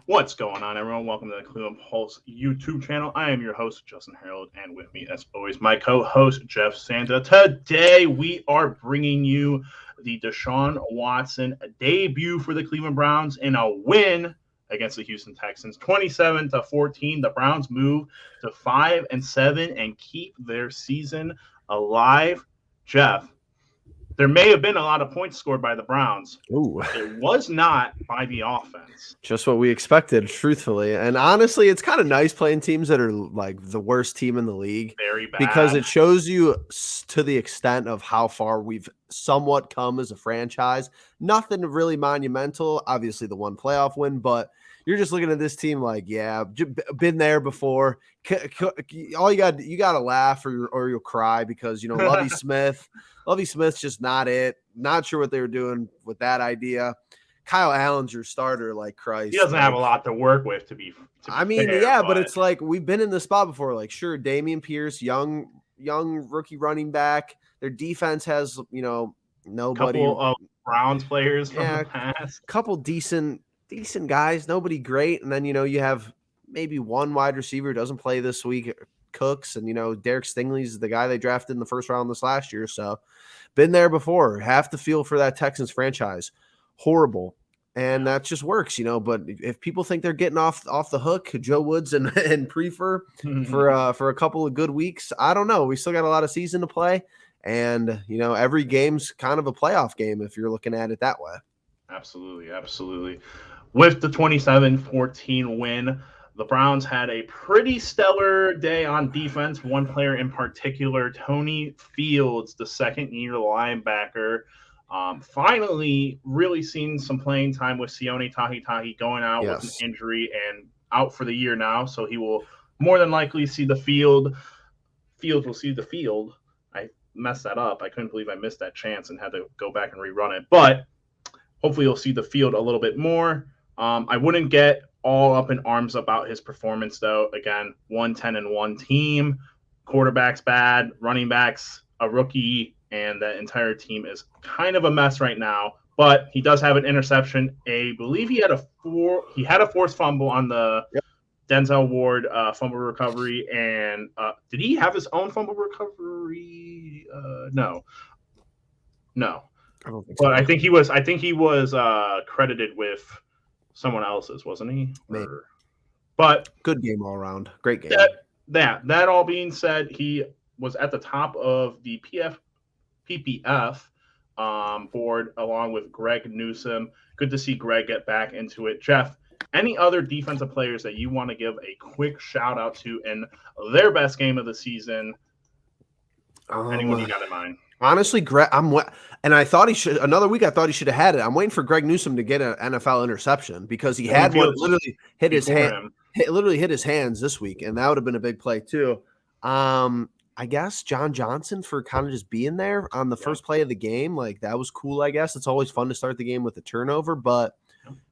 What's going on, everyone? Welcome to the Cleveland Pulse YouTube channel. I am your host, Justin Harold, and with me, as always, my co-host, Jeff Santa. Today, we are bringing you the Deshaun Watson debut for the Cleveland Browns in a win against the Houston Texans, 27-14. The Browns move to 5-7 and keep their season alive. Jeff, there may have been a lot of points scored by the Browns. Ooh. It was not by the offense. Just what we expected, truthfully. And honestly, it's kind of nice playing teams that are like the worst team in the league. Very bad. Because it shows you to the extent of how far we've somewhat come as a franchise. Nothing really monumental. Obviously, the one playoff win, but you're just looking at this team like, yeah, been there before. All you got to laugh or you'll cry because, Lovie Smith's just not it. Not sure what they were doing with that idea. Kyle Allen's your starter, like Christ. He doesn't have a lot to work with, to be fair, but it's like we've been in this spot before. Like, sure, Dameon Pierce, young rookie running back. Their defense has, nobody. Couple of Browns players from the past. Couple decent guys, nobody great. And then, you have maybe one wide receiver who doesn't play this week, Cooks, and, Derek Stingley's the guy they drafted in the first round this last year. So been there before. Have to feel for that Texans franchise. Horrible. And that just works, but if people think they're getting off the hook, Joe Woods and Prefer for a couple of good weeks, I don't know. We still got a lot of season to play. And, every game's kind of a playoff game if you're looking at it that way. Absolutely. With the 27-14 win, the Browns had a pretty stellar day on defense. One player in particular, Tony Fields, the second-year linebacker, finally really seen some playing time with Sione Tahitahi going out with an injury and out for the year now. So he will more than likely see the field. Fields will see the field. I messed that up. I couldn't believe I missed that chance and had to go back and rerun it. But hopefully you'll see the field a little bit more. I wouldn't get all up in arms about his performance, though. Again, 1-10-1 team, quarterback's bad, running backs, a rookie, and the entire team is kind of a mess right now. But he does have an interception. I believe he had a forced fumble on the Denzel Ward fumble recovery. And did he have his own fumble recovery? No. I don't think so. But I think he was credited with someone else's, wasn't he? But good game all around. Great game. That all being said, he was at the top of the PPF board along with Greg Newsome. Good to see Greg get back into it. Jeff, any other defensive players that you want to give a quick shout out to in their best game of the season? Anyone you got in mind? Honestly, Greg, and I thought he should. Another week, I thought he should have had it. I'm waiting for Greg Newsome to get an NFL interception because he had one literally hit his hand. Literally hit his hands this week, and that would have been a big play too. I guess John Johnson for kind of just being there on the first play of the game, like that was cool. I guess it's always fun to start the game with a turnover, but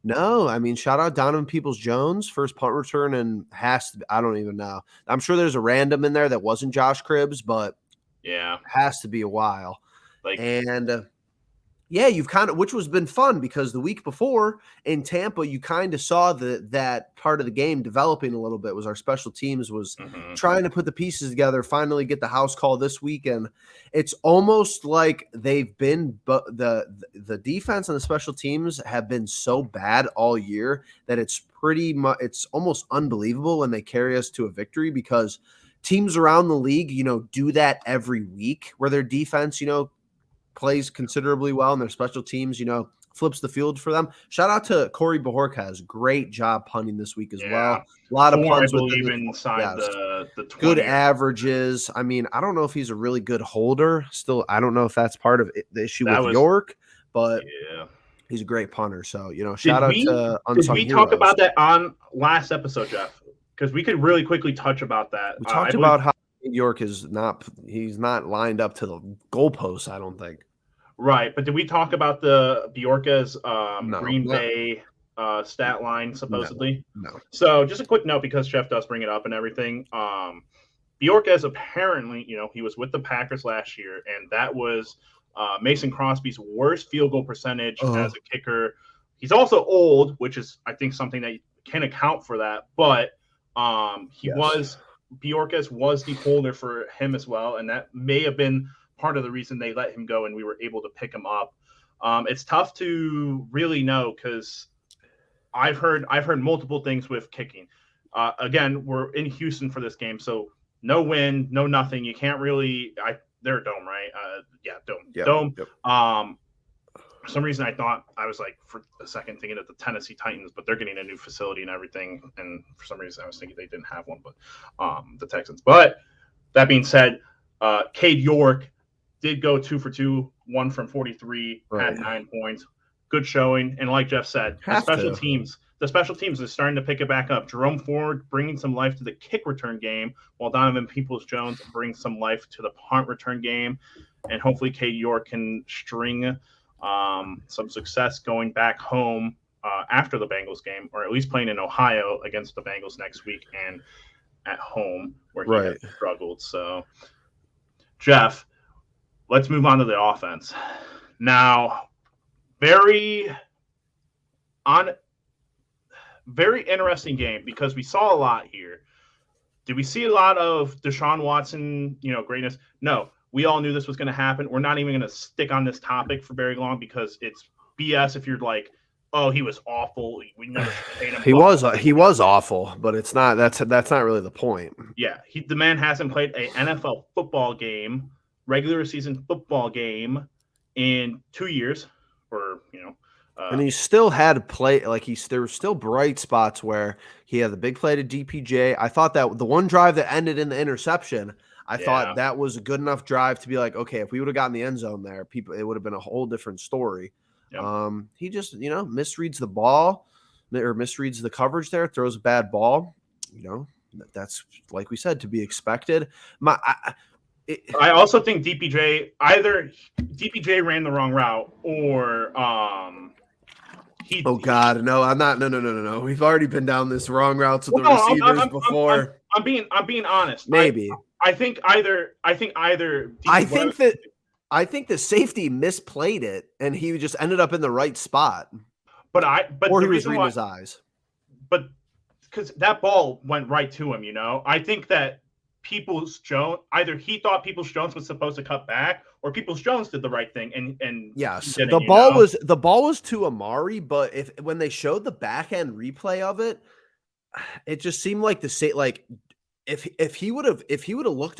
no, I mean, shout out Donovan Peoples-Jones, first punt return, and I don't even know. I'm sure there's a random in there that wasn't Josh Cribbs, but. Yeah, has to be a while. You've kind of, which was been fun because the week before in Tampa, you kind of saw that part of the game developing a little bit. Was our special teams was trying to put the pieces together, finally get the house call this week, and it's almost like they've been, but the defense and the special teams have been so bad all year that it's it's almost unbelievable when they carry us to a victory because. Teams around the league, do that every week where their defense, plays considerably well and their special teams, flips the field for them. Shout out to Corey Bojorquez. Great job punting this week as well. A lot of punts with the 20. Good averages. I mean, I don't know if he's a really good holder. Still, I don't know if that's part of the issue with York, but he's a great punter. So, shout out to Unsung Did we talk about that on last episode, Jeff? Because we could really quickly touch about that. We talked about how York he's not lined up to the goalposts, I don't think. Right, but did we talk about the Bjorka's Green Bay stat line, supposedly? No. So just a quick note, because Jeff does bring it up and everything. Bjorka's apparently, he was with the Packers last year, and that was Mason Crosby's worst field goal percentage as a kicker. He's also old, which is, I think, something that can account for that. But Bojorquez was the holder for him as well, and that may have been part of the reason they let him go and we were able to pick him up. It's tough to really know because I've heard multiple things with kicking. Again, we're in Houston for this game, so no wind, no nothing. You can't really. They're a dome, right? Dome. Yep, Dome. yep. For some reason, I thought I was like for a second thinking of the Tennessee Titans, but they're getting a new facility and everything. And for some reason, I was thinking they didn't have one, but the Texans. But that being said, Cade York did go 2 for 2, 1 from 43, had 9 points. Good showing. And like Jeff said, the special teams is starting to pick it back up. Jerome Ford bringing some life to the kick return game, while Donovan Peoples-Jones brings some life to the punt return game. And hopefully Cade York can string some success going back home after the Bengals game, or at least playing in Ohio against the Bengals next week and at home where he has struggled. So, Jeff, let's move on to the offense. Now, very interesting game because we saw a lot here. Did we see a lot of Deshaun Watson, greatness? No. We all knew this was going to happen. We're not even going to stick on this topic for very long because it's BS if you're like, oh, he was awful. We never paid him. He was awful, but it's not. That's not really the point. Yeah, the man hasn't played a NFL football game, regular season football game, in 2 years, and he still had to play. There were still bright spots where he had the big play to DPJ. I thought that the one drive that ended in the interception. I thought that was a good enough drive to be like, okay, if we would have gotten the end zone there, it would have been a whole different story. Yep. He just, misreads the ball or misreads the coverage there, throws a bad ball. That's, like we said, to be expected. I also think either DPJ ran the wrong route or God, no, I'm not. No. We've already been down this wrong routes with the receivers before. I'm being honest. Maybe. I think either. I think the safety misplayed it, and he just ended up in the right spot. Or he was reading his eyes. But because that ball went right to him, I think that Peoples-Jones, either he thought Peoples-Jones was supposed to cut back, or Peoples-Jones did the right thing. And yes, the ball was to Amari, but when they showed the back end replay of it, it just seemed like if Watson would have looked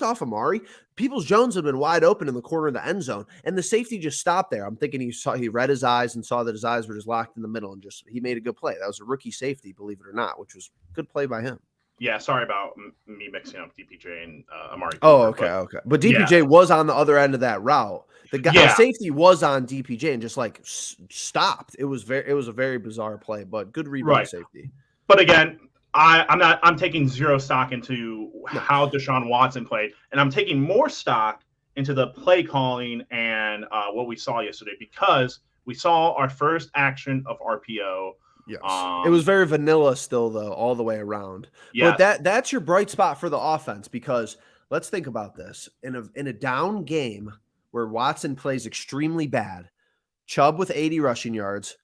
off Amari, Peoples-Jones had been wide open in the corner of the end zone, and the safety just stopped there. I'm thinking he read his eyes and saw that his eyes were just locked in the middle, and he made a good play. That was a rookie safety, believe it or not, which was a good play by him. Yeah, sorry about me mixing up DPJ and Amari. Oh, okay. But DPJ was on the other end of that route. The safety was on DPJ and just stopped. It was a very bizarre play, but good read by safety. But again, I'm taking zero stock into how Deshaun Watson played, and I'm taking more stock into the play calling and what we saw yesterday, because we saw our first action of RPO. Yes. It was very vanilla still, though, all the way around. Yeah. But that's your bright spot for the offense, because let's think about this. In a down game where Watson plays extremely bad, Chubb with 80 rushing yards,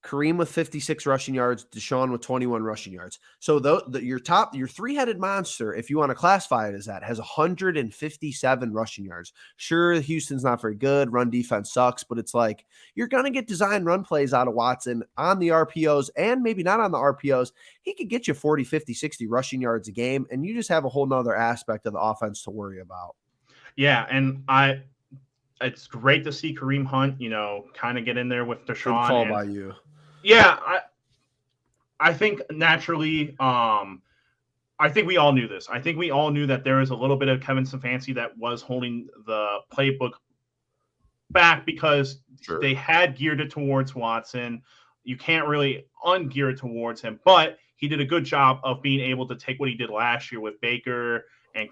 Kareem with 56 rushing yards, Deshaun with 21 rushing yards. So your three-headed monster, if you want to classify it as that, has 157 rushing yards. Sure, Houston's not very good. Run defense sucks, but it's like you're going to get design run plays out of Watson on the RPOs, and maybe not on the RPOs. He could get you 40, 50, 60 rushing yards a game, and you just have a whole nother aspect of the offense to worry about. Yeah, and it's great to see Kareem Hunt, kind of get in there with Deshaun. Good call by you. Yeah, I think naturally, I think we all knew this. I think we all knew that there was a little bit of Kevin Stefanski that was holding the playbook back because they had geared it towards Watson. You can't really ungear it towards him, but he did a good job of being able to take what he did last year with Baker and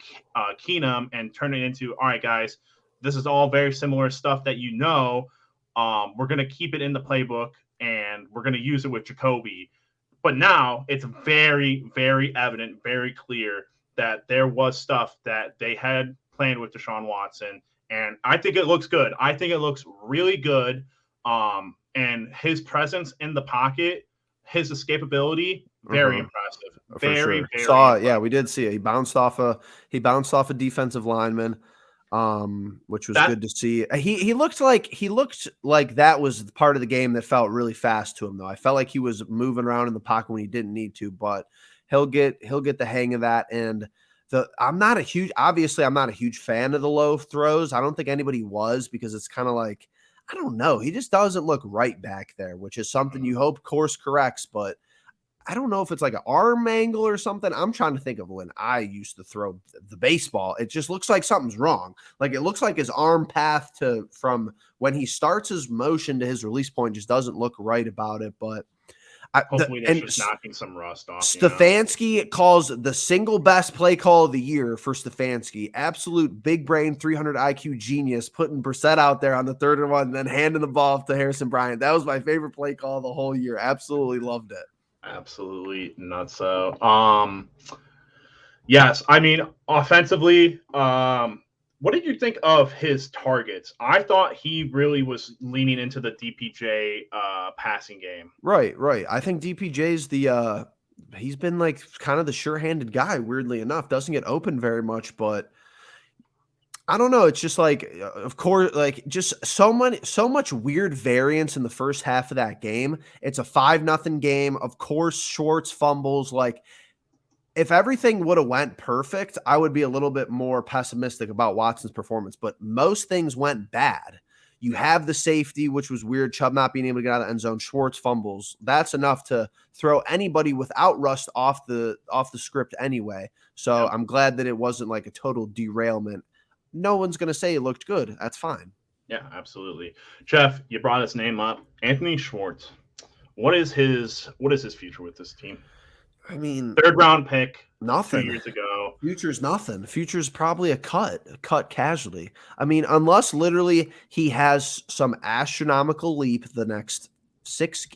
Keenum and turn it into, all right, guys, this is all very similar stuff that we're going to keep it in the playbook, and we're going to use it with Jacoby. But now it's very, very evident, very clear that there was stuff that they had planned with Deshaun Watson. And I think it looks good. I think it looks really good. And his presence in the pocket his escapability, very impressive. For Very, sure. very Saw it. impressive. Yeah, we did see it. He bounced off a defensive lineman, which was good to see. He looked like that was part of the game that felt really fast to him, though. I felt like he was moving around in the pocket when he didn't need to, but he'll get the hang of that. And I'm not a huge fan of the low throws. I don't think anybody was, because it's kind of like, I don't know. He just doesn't look right back there, which is something you hope course corrects, but I don't know if it's like an arm angle or something. I'm trying to think of when I used to throw the baseball. It just looks like something's wrong. Like it looks like his arm path from when he starts his motion to his release point just doesn't look right about it. But hopefully that's just knocking some rust off. Stefanski calls the single best play call of the year for Stefanski. Absolute big brain, 300 IQ genius, putting Brissett out there on the 3rd and 1, and then handing the ball to Harrison Bryant. That was my favorite play call the whole year. Absolutely loved it. Absolutely nuts. So, yes, I mean, offensively, what did you think of his targets? I thought he really was leaning into the DPJ passing game. Right. I think DPJ's he's been like kind of the sure-handed guy, weirdly enough. Doesn't get open very much, but I don't know. It's just like, of course, like just so much weird variance in the first half of that game. It's a 5-0 game. Of course, Schwartz fumbles. Like, if everything would have went perfect, I would be a little bit more pessimistic about Watson's performance. But most things went bad. You have the safety, which was weird. Chubb not being able to get out of the end zone. Schwartz fumbles. That's enough to throw anybody without rust off the script anyway. So I'm glad that it wasn't like a total derailment. No one's going to say it looked good. That's fine. Yeah, absolutely. Jeff, you brought his name up. Anthony Schwartz. What is his future with this team? I mean, 3rd round pick. Nothing. 2 years ago. Future's nothing. Future's probably a cut casually. I mean, unless literally he has some astronomical leap the next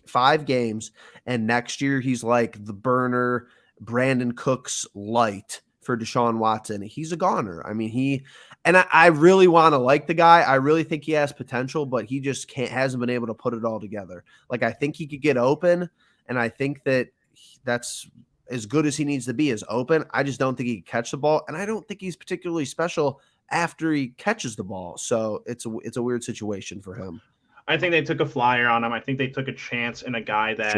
5 games, and next year he's like the burner Brandon Cooks light for Deshaun Watson. He's a goner. I mean, I really want to like the guy. I really think he has potential, but he just hasn't been able to put it all together. Like, I think he could get open, and I think that's as good as he needs to be is open. I just don't think he can catch the ball, and I don't think he's particularly special after he catches the ball. So it's a weird situation for him. I think they took a flyer on him. I think they took a chance in a guy that,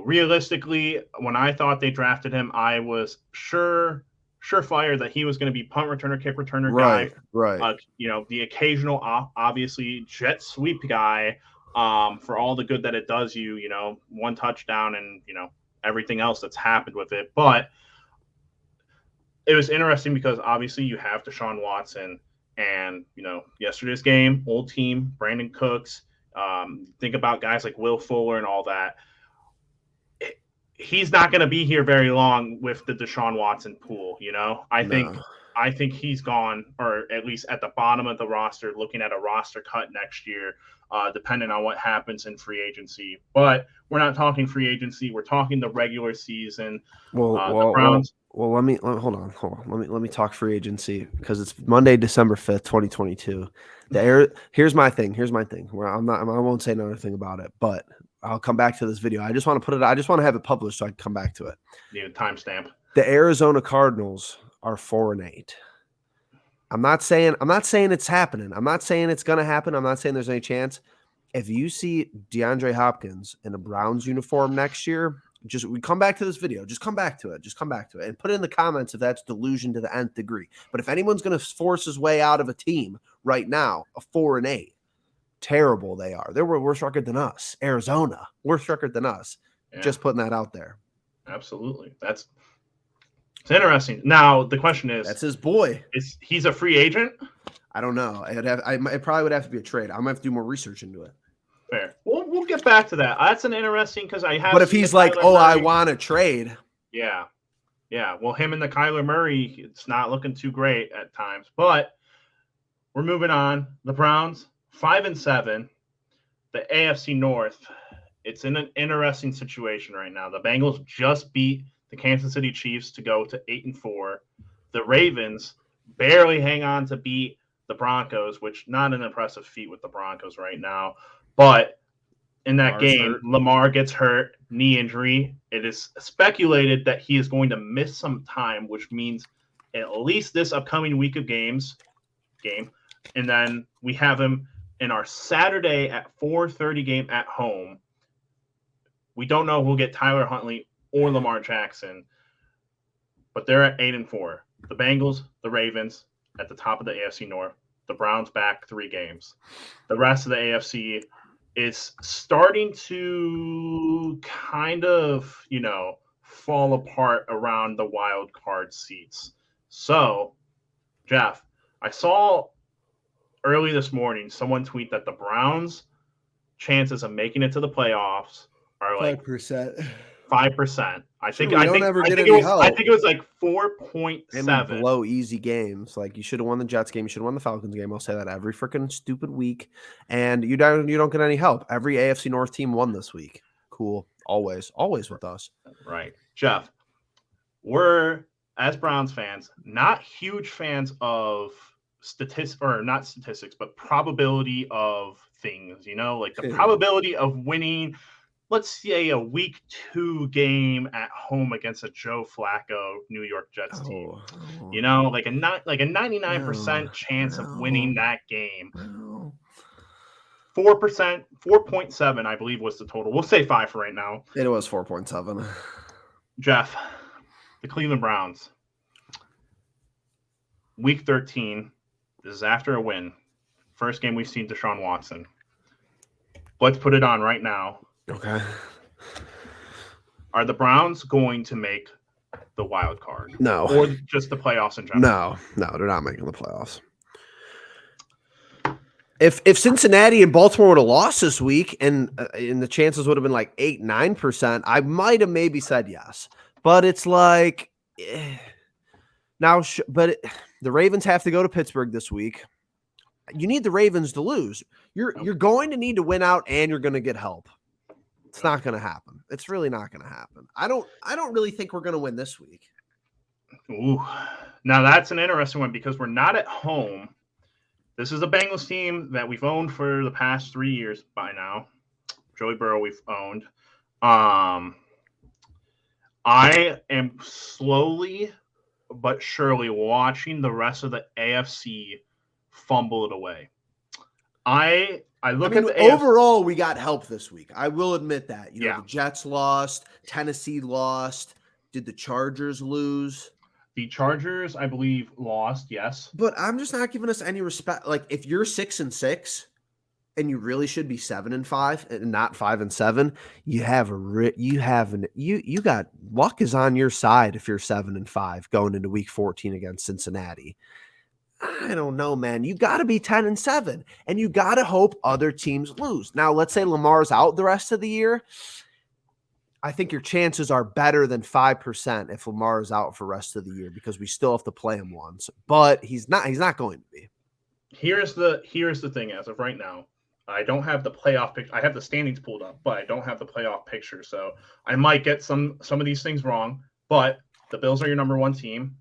realistically, when I thought they drafted him, I was surefire that he was going to be punt returner, kick returner guy. Right. The occasional, obviously, jet sweep guy for all the good that it does you, 1 touchdown and, everything else that's happened with it. But it was interesting because obviously you have Deshaun Watson. And, yesterday's game, old team, Brandon Cooks, think about guys like Will Fuller and all that. He's not going to be here very long with the Deshaun Watson pool, I think he's gone, or at least at the bottom of the roster, looking at a roster cut next year, depending on what happens in free agency. But we're not talking free agency. We're talking the regular season. The Browns. Well, let me hold on. Let me talk free agency because it's Monday, December 5th, 2022. Here's my thing. Where I won't say another thing about it, but I'll come back to this video. I just want to have it published so I can come back to it. Need a timestamp. The Arizona Cardinals are 4-8. I'm not saying it's happening. I'm not saying it's going to happen. I'm not saying there's any chance. If you see DeAndre Hopkins in a Browns uniform next year, we come back to this video. Just come back to it and put it in the comments if that's delusion to the nth degree. But if anyone's going to force his way out of a team right now, a 4-8, terrible they are. They're worse record than us. Arizona, worse record than us. Yeah. Just putting that out there. Absolutely. It's interesting. Now the question is, that's his boy. He's a free agent? I don't know. It probably would have to be a trade. I'm gonna have to do more research into it. Fair. We'll get back to that. That's an interesting because I have. But if he's like, Murray, I want to trade. Yeah. Well, him and the Kyler Murray, it's not looking too great at times. But we're moving on. The Browns 5-7. The AFC North. It's in an interesting situation right now. The Bengals just beat the Kansas City Chiefs to go to 8-4. The Ravens barely hang on to beat the Broncos, which not an impressive feat with the Broncos right now. But in that Lamar's game, hurt. Lamar gets hurt, knee injury. It is speculated that he is going to miss some time, which means at least this upcoming week of game. And then we have him in our Saturday at 4:30 game at home. We don't know if we'll get Tyler Huntley or Lamar Jackson, but they're at 8-4. The Bengals, the Ravens at the top of the AFC North. The Browns back 3 games. The rest of the AFC is starting to kind of, fall apart around the wild card seats. So, Jeff, I saw early this morning someone tweet that the Browns' chances of making it to the playoffs are like 5%. 5%. I think it was like 4.7. And we blow easy games. Like, you should have won the Jets game. You should have won the Falcons game. I'll say that every freaking stupid week. And you don't get any help. Every AFC North team won this week. Cool. Always with us. Right. Jeff, we're, as Browns fans, not huge fans of not statistics, but probability of things, like the probability of winning, let's say, a week 2 game at home against a Joe Flacco New York Jets team. Like a 99% chance of winning that game. 4%, 4.7, I believe, was the total. We'll say 5 for right now. It was 4.7. Jeff, the Cleveland Browns, week 13. This is after a win. First game we've seen Deshaun Watson. Let's put it on right now. Okay. Are the Browns going to make the wild card? No. Or just the playoffs in general? No, they're not making the playoffs. If Cincinnati and Baltimore would have lost this week and the chances would have been like 8-9%, I might have maybe said yes. But it's like now, the Ravens have to go to Pittsburgh this week. You need the Ravens to lose. You're going to need to win out, and you're going to get help. It's not going to happen. It's really not going to happen. I don't really think we're going to win this week. Ooh, now that's an interesting one because we're not at home. This is a Bengals team that we've owned for the past 3 years by now. Joey Burrow we've owned. I am slowly but surely watching the rest of the AFC fumble it away. I look at the overall, we got help this week. I will admit that. The Jets lost, Tennessee lost. Did the Chargers lose? The Chargers, I believe, lost, yes. But I'm just not giving us any respect. Like, if you're 6-6 and you really should be 7-5 and not 5-7, you got luck is on your side if you're 7-5 going into week 14 against Cincinnati. I don't know, man. You got to be 10-7 and you got to hope other teams lose. Now, let's say Lamar's out the rest of the year. I think your chances are better than 5% if Lamar is out for the rest of the year because we still have to play him once. But he's not going to be. Here's the thing as of right now. I don't have the playoff picture. I have the standings pulled up, but I don't have the playoff picture. So I might get some of these things wrong. But the Bills are your number 1 team.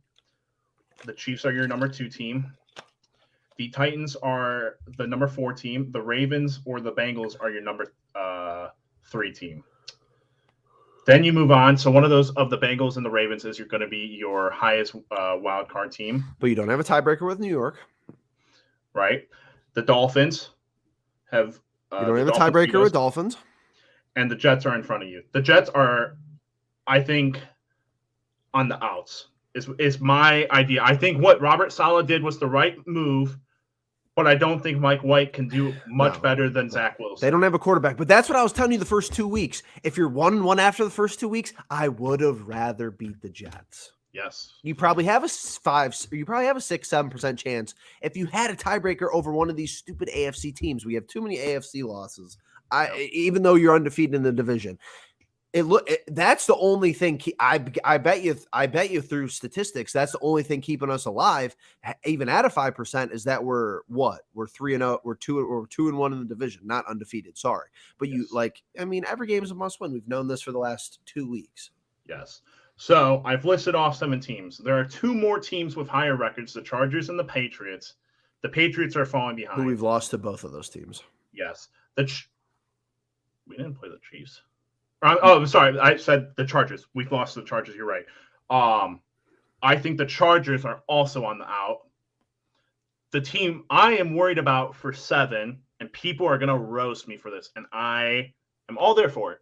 The Chiefs are your number 2 team. The Titans are the number 4 team. The Ravens or the Bengals are your number 3 team. Then you move on. So one of those of the Bengals and the Ravens is going to be your highest wild card team. But you don't have a tiebreaker with New York. Right. The Dolphins have you don't have a tiebreaker with Dolphins. And the Jets are in front of you. The Jets are, I think, on the outs. Is my idea. I think what Robert Saleh did was the right move, but I don't think Mike White can do much better than Zach Wilson. They don't have a quarterback, but that's what I was telling you the first 2 weeks. If you're 1-1 after the first 2 weeks, I would have rather beat the Jets. Yes. You probably have a 6-7% chance if you had a tiebreaker over one of these stupid AFC teams. We have too many AFC losses. Even though you're undefeated in the division. That's the only thing. I bet you through statistics, that's the only thing keeping us alive, even at a 5%, is that we're 3-0, we're 2-1 in the division, not undefeated. Sorry, but yes. Every game is a must win. We've known this for the last 2 weeks. Yes. So I've listed off 7 teams. There are 2 more teams with higher records: the Chargers and the Patriots. The Patriots are falling behind. Who we've lost to both of those teams. Yes. We didn't play the Chiefs. Oh, sorry. I said the Chargers. We've lost to the Chargers. You're right. I think the Chargers are also on the out. The team I am worried about for 7, and people are going to roast me for this, and I am all there for it.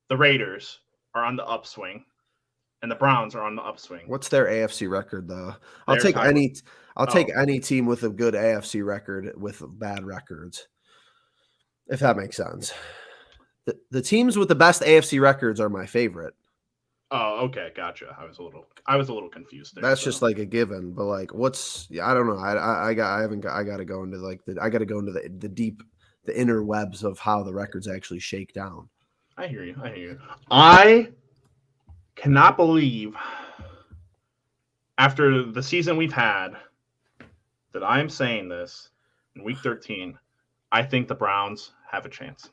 The Raiders are on the upswing, and the Browns are on the upswing. What's their AFC record, though? I'll take any team with a good AFC record with bad records, if that makes sense. The teams with the best AFC records are my favorite. Oh, okay, gotcha. I was a little confused there. That's just like a given, but like, I don't know. I got to go into the inner webs of how the records actually shake down. I hear you. I cannot believe after the season we've had that I am saying this in week 13. I think the Browns have a chance.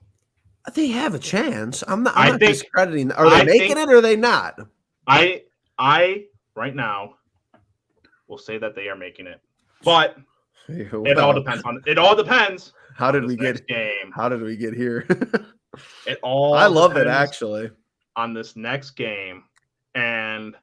They have a chance. I'm not discrediting. Are they making it or are they not? I right now will say that they are making it, but it all depends. How did we get game? How did we get here? I love it actually on this next game, and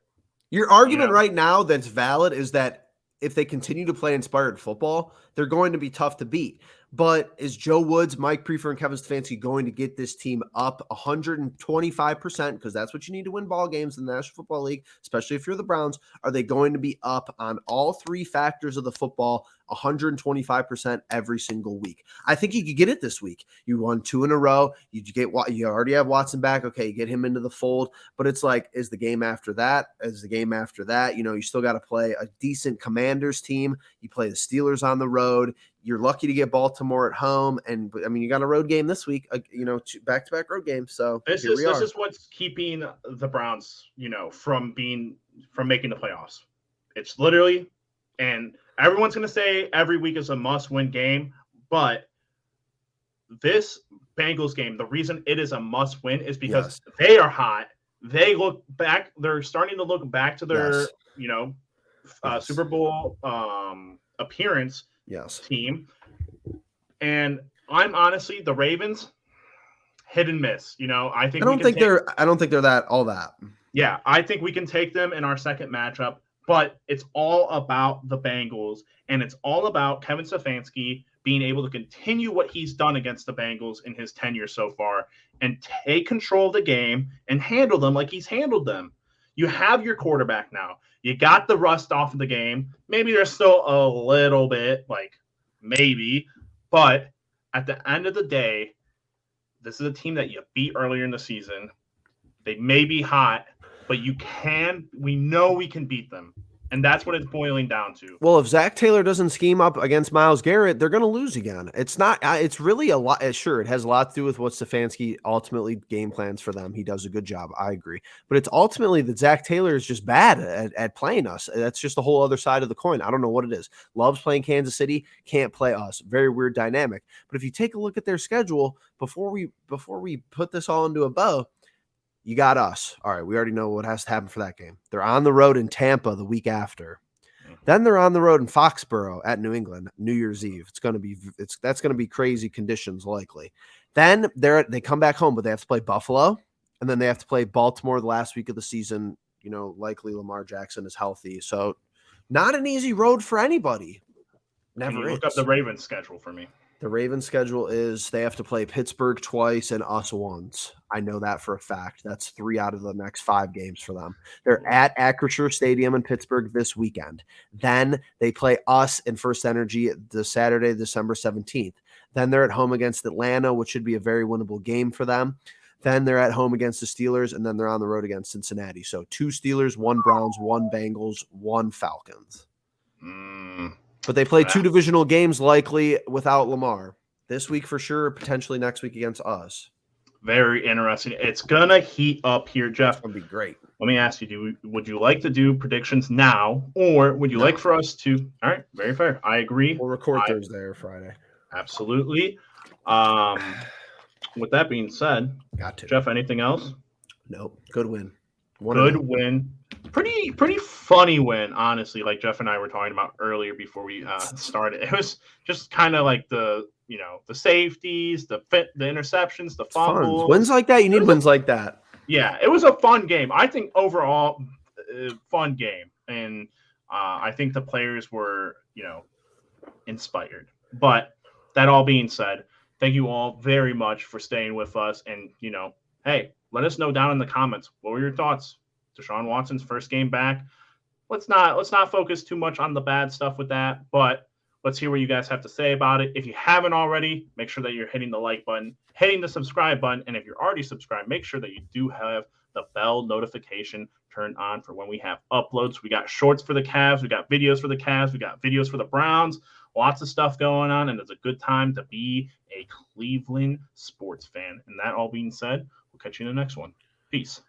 your argument right now that's valid is that if they continue to play inspired football, they're going to be tough to beat. But is Joe Woods, Mike Prefer, and Kevin Stefanski going to get this team up 125%? Because that's what you need to win ball games in the National Football League, especially if you're the Browns. Are they going to be up on all 3 factors of the football 125% every single week? I think you could get it this week. You won 2 in a row. You already have Watson back. Okay, you get him into the fold. But it's like, is the game after that? You still got to play a decent Commanders team. You play the Steelers on the road. You're lucky to get Baltimore at home, and I mean, you got a road game this week. Back-to-back road games. So this is what's keeping the Browns, from making the playoffs. It's literally, and everyone's going to say every week is a must-win game, but this Bengals game, the reason it is a must-win is because they are hot. They look back. They're starting to look back to their, Super Bowl appearance. Team. And I'm honestly the Ravens hit and miss. I don't think they're that. Yeah, I think we can take them in our second matchup, but it's all about the Bengals, and it's all about Kevin Stefanski being able to continue what he's done against the Bengals in his tenure so far and take control of the game and handle them like he's handled them. You have your quarterback now. You got the rust off of the game. Maybe there's still a little bit, but at the end of the day, this is a team that you beat earlier in the season. They may be hot, but we know we can beat them. And that's what it's boiling down to. Well, if Zach Taylor doesn't scheme up against Myles Garrett, they're going to lose again. It's really a lot. Sure, it has a lot to do with what Stefanski ultimately game plans for them. He does a good job. I agree. But it's ultimately that Zach Taylor is just bad at playing us. That's just a whole other side of the coin. I don't know what it is. Loves playing Kansas City, can't play us. Very weird dynamic. But if you take a look at their schedule, before we put this all into a bow, you got us. All right, we already know what has to happen for that game. They're on the road in Tampa the week after. Then they're on the road in Foxborough at New England, New Year's Eve. That's going to be crazy conditions likely. Then they come back home, but they have to play Buffalo, and then they have to play Baltimore the last week of the season. Likely Lamar Jackson is healthy, so not an easy road for anybody. Never is. Look up the Ravens schedule for me. The Ravens schedule is they have to play Pittsburgh twice and us once. I know that for a fact. That's 3 out of the next 5 games for them. They're at Acrisure Stadium in Pittsburgh this weekend. Then they play us in First Energy the Saturday, December 17th. Then they're at home against Atlanta, which should be a very winnable game for them. Then they're at home against the Steelers, and then they're on the road against Cincinnati. So 2 Steelers, 1 Browns, 1 Bengals, 1 Falcons. But they play 2 divisional games likely without Lamar. This week for sure, potentially next week against us. Very interesting. It's going to heat up here, Jeff. It's going to be great. Let me ask you, would you like to do predictions now, or would you like for us to – all right, very fair. I agree. We'll record Thursday or Friday. Absolutely. With that being said, got to. Jeff, anything else? Nope. Good win. Good win. Pretty funny win, honestly. Like Jeff and I were talking about earlier before we started. It was just kind of like the safeties, the interceptions, the fumbles. Wins like that, you need wins like that. Yeah, it was a fun game. I think overall, fun game, and I think the players were inspired. But that all being said, thank you all very much for staying with us, and hey, let us know down in the comments what were your thoughts. Deshaun Watson's first game back. Let's not focus too much on the bad stuff with that, but let's hear what you guys have to say about it. If you haven't already, make sure that you're hitting the like button, hitting the subscribe button, and if you're already subscribed, make sure that you do have the bell notification turned on for when we have uploads. We got shorts for the Cavs, we got videos for the Cavs, we got videos for the Browns, lots of stuff going on, and it's a good time to be a Cleveland sports fan. And that all being said, we'll catch you in the next one. Peace.